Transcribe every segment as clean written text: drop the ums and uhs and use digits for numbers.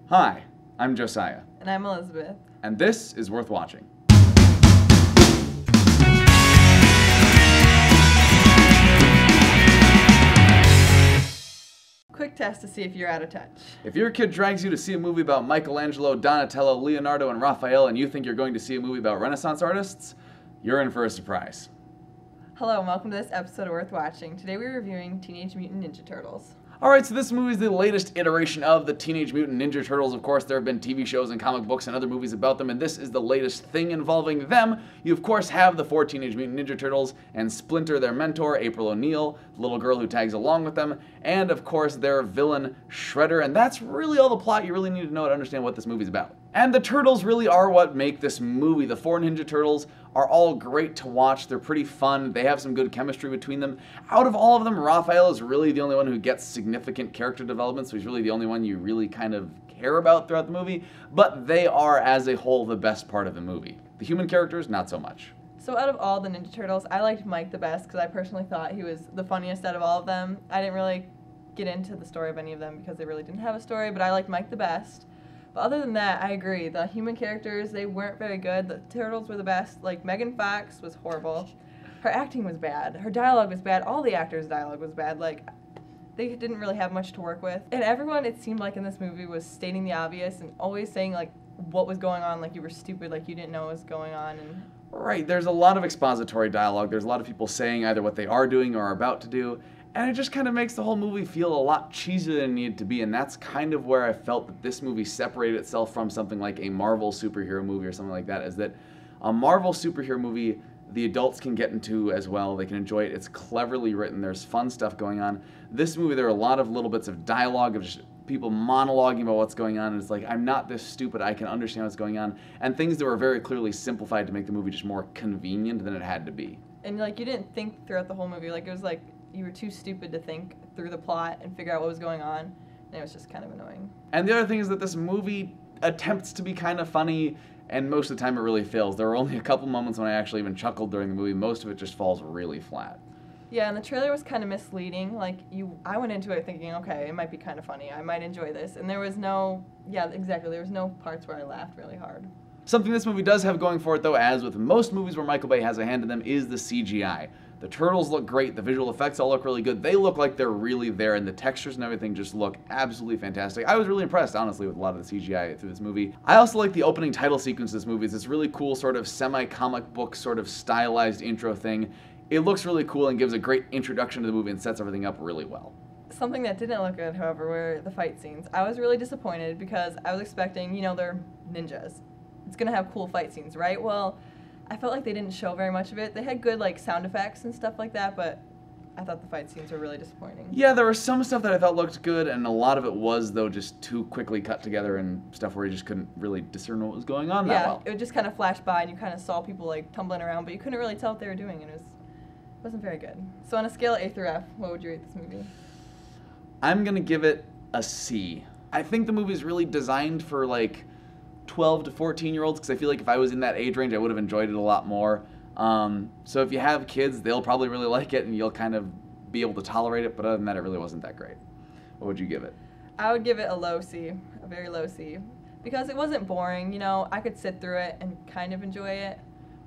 Hi, I'm Josiah. And I'm Elizabeth. And this is Worth Watching. Quick test to see if you're out of touch. If your kid drags you to see a movie about Michelangelo, Donatello, Leonardo, and Raphael, and you think you're going to see a movie about Renaissance artists, you're in for a surprise. Hello and welcome to this episode of Worth Watching. Today we're reviewing Teenage Mutant Ninja Turtles. Alright, so this movie is the latest iteration of the Teenage Mutant Ninja Turtles. Of course, there have been TV shows and comic books and other movies about them, and this is the latest thing involving them. You, of course, have the four Teenage Mutant Ninja Turtles, and Splinter, their mentor, April O'Neil, the little girl who tags along with them, and, of course, their villain, Shredder, and that's really all the plot you really need to know to understand what this movie's about. And the Turtles really are what make this movie. The four Ninja Turtles are all great to watch. They're pretty fun. They have some good chemistry between them. Out of all of them, Raphael is really the only one who gets significant character development, so he's really the only one you really kind of care about throughout the movie. But they are, as a whole, the best part of the movie. The human characters, not so much. So out of all the Ninja Turtles, I liked Mike the best because I personally thought he was the funniest out of all of them. I didn't really get into the story of any of them because they really didn't have a story, but I liked Mike the best. But other than that, I agree. The human characters, they weren't very good. The Turtles were the best. Like, Megan Fox was horrible. Her acting was bad. Her dialogue was bad. All the actors' dialogue was bad. Like, they didn't really have much to work with. And everyone, it seemed like in this movie, was stating the obvious and always saying, like, what was going on, like you were stupid, like you didn't know what was going on. And right, there's a lot of expository dialogue. There's a lot of people saying either what they are doing or are about to do. And it just kind of makes the whole movie feel a lot cheesier than it needed to be, and that's kind of where I felt that this movie separated itself from something like a Marvel superhero movie or something like that, is that a Marvel superhero movie, the adults can get into as well. They can enjoy it. It's cleverly written. There's fun stuff going on. This movie, there are a lot of little bits of dialogue of just people monologuing about what's going on, and it's like, I'm not this stupid, I can understand what's going on, and things that were very clearly simplified to make the movie just more convenient than it had to be. And, like, you didn't think throughout the whole movie. Like, it was like you were too stupid to think through the plot and figure out what was going on, and it was just kind of annoying. And the other thing is that this movie attempts to be kind of funny, and most of the time it really fails. There were only a couple moments when I actually even chuckled during the movie. Most of it just falls really flat. Yeah, and the trailer was kind of misleading. Like, I went into it thinking, okay, it might be kind of funny. I might enjoy this. And there was no, yeah, exactly, there was no parts where I laughed really hard. Something this movie does have going for it, though, as with most movies where Michael Bay has a hand in them, is the CGI. The Turtles look great, the visual effects all look really good, they look like they're really there, and the textures and everything just look absolutely fantastic. I was really impressed, honestly, with a lot of the CGI through this movie. I also like the opening title sequence of this movie. It's this really cool sort of semi-comic book sort of stylized intro thing. It looks really cool and gives a great introduction to the movie and sets everything up really well. Something that didn't look good, however, were the fight scenes. I was really disappointed because I was expecting, you know, they're ninjas. It's gonna have cool fight scenes, right? Well, I felt like they didn't show very much of it. They had good, like, sound effects and stuff like that, but I thought the fight scenes were really disappointing. Yeah, there was some stuff that I thought looked good, and a lot of it was, though, just too quickly cut together and stuff where you just couldn't really discern what was going on that well. Yeah, it would just kind of flash by, and you kind of saw people, like, tumbling around, but you couldn't really tell what they were doing, and it wasn't very good. So on a scale of A through F, what would you rate this movie? I'm gonna give it a C. I think the movie's really designed for, like, 12 to 14-year-olds, because I feel like if I was in that age range, I would have enjoyed it a lot more. So if you have kids, they'll probably really like it, and you'll kind of be able to tolerate it, but other than that, it really wasn't that great. What would you give it? I would give it a low C, a very low C, because it wasn't boring. You know, I could sit through it and kind of enjoy it,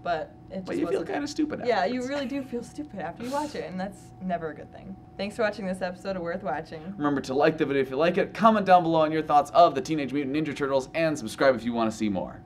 but it just But you feel kind of stupid afterwards. Yeah, you really do feel stupid after you watch it, and that's never a good thing. Thanks for watching this episode of Worth Watching. Remember to like the video if you like it, comment down below on your thoughts of the Teenage Mutant Ninja Turtles, and subscribe if you want to see more.